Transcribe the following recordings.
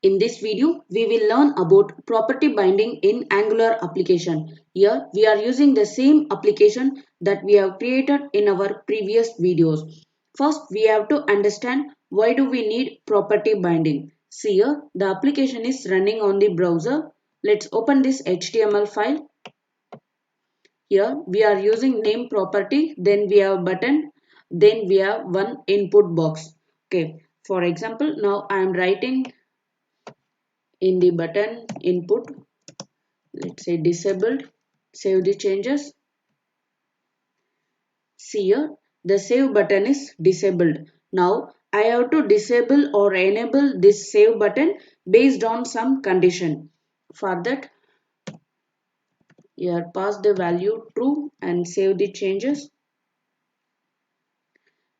In this video, we will learn about property binding in Angular application. Here, we are using the same application that we have created in our previous videos. First, we have to understand why do we need property binding. See here, the application is running on the browser. Let's open this HTML file. Here, we are using name property, then we have button, then we have one input box. Okay, for example, now I am writing in the button input, let's say disabled. Save the changes. See here, the save button is disabled. Now I have to disable or enable this save button based on some condition. For that, here pass the value true and save the changes.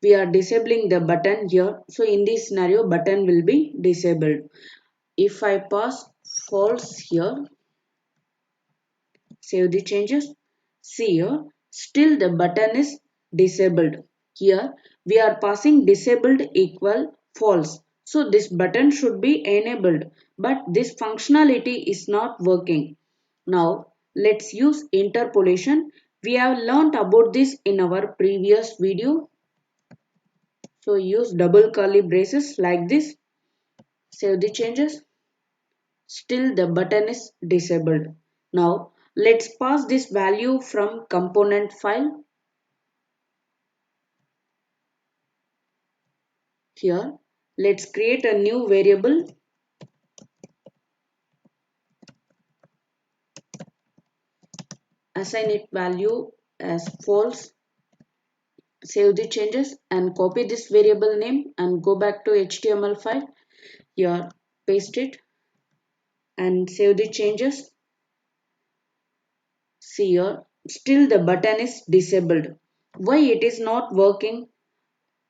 We are disabling the button here, so in this scenario button will be disabled. If I pass false here, save the changes. See here, still the button is disabled. Here we are passing disabled equal false. So this button should be enabled, but this functionality is not working. Now let's use interpolation. We have learnt about this in our previous video. So use double curly braces like this. Save the changes. Still the button is disabled. Now let's pass this value from component file. Here let's create a new variable. Assign it value as false. Save the changes and copy this variable name and go back to HTML file. Here paste it and save the changes. See here, still the button is disabled. Why it is not working?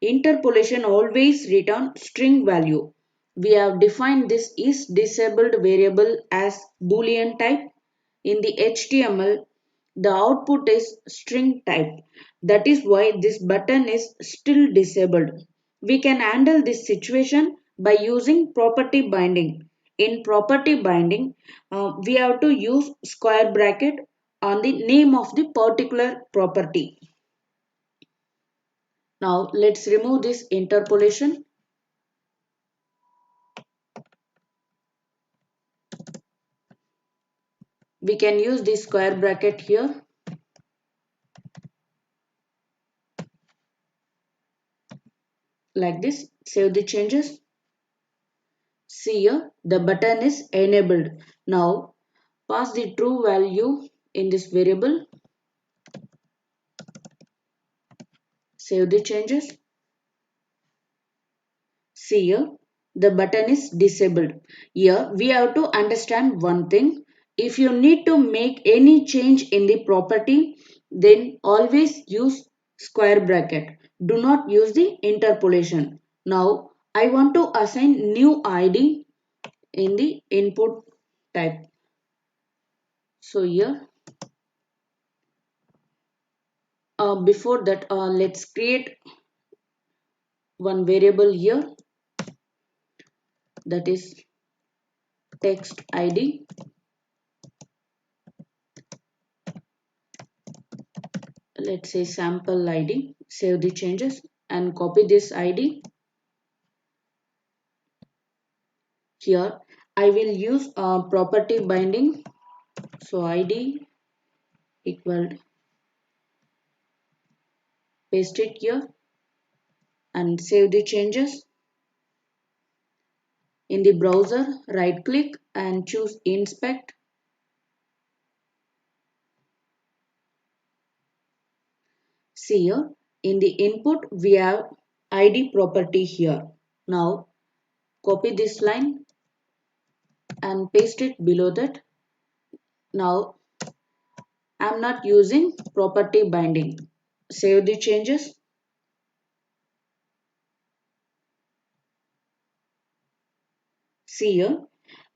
Interpolation always return string value. We have defined this is disabled variable as boolean type. In the HTML, the output is string type. That is why this button is still disabled. We can handle this situation by using property binding. In property binding, we have to use square bracket on the name of the particular property. Now let's remove this interpolation. We can use this square bracket here. Like this. Save the changes. See here, the button is enabled. Now pass the true value in this variable. Save the changes. See here, the button is disabled. Here we have to understand one thing. If you need to make any change in the property, then always use square bracket. Do not use the interpolation. Now I want to assign new ID in the input type. So here, before that, let's create one variable here, that is text ID. Let's say sample ID. Save the changes and copy this ID. Here I will use property binding. So ID equal, paste it here and save the changes. In the browser, right click and choose inspect. See here, in the input we have ID property here. Now copy this line and paste it below that. Now I am not using property binding. Save the changes. See here,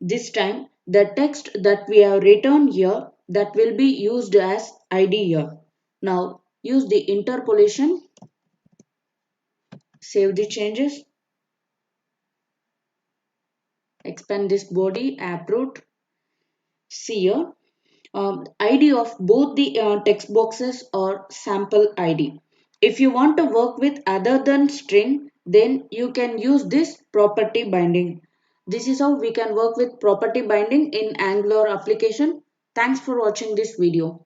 this time the text that we have written here, that will be used as ID here. Now use the interpolation. Save the changes. expand this body approved. See here, ID of both the text boxes or sample ID. If you want to work with other than string, then you can use this property binding. This is how we can work with property binding in Angular application. Thanks for watching this video.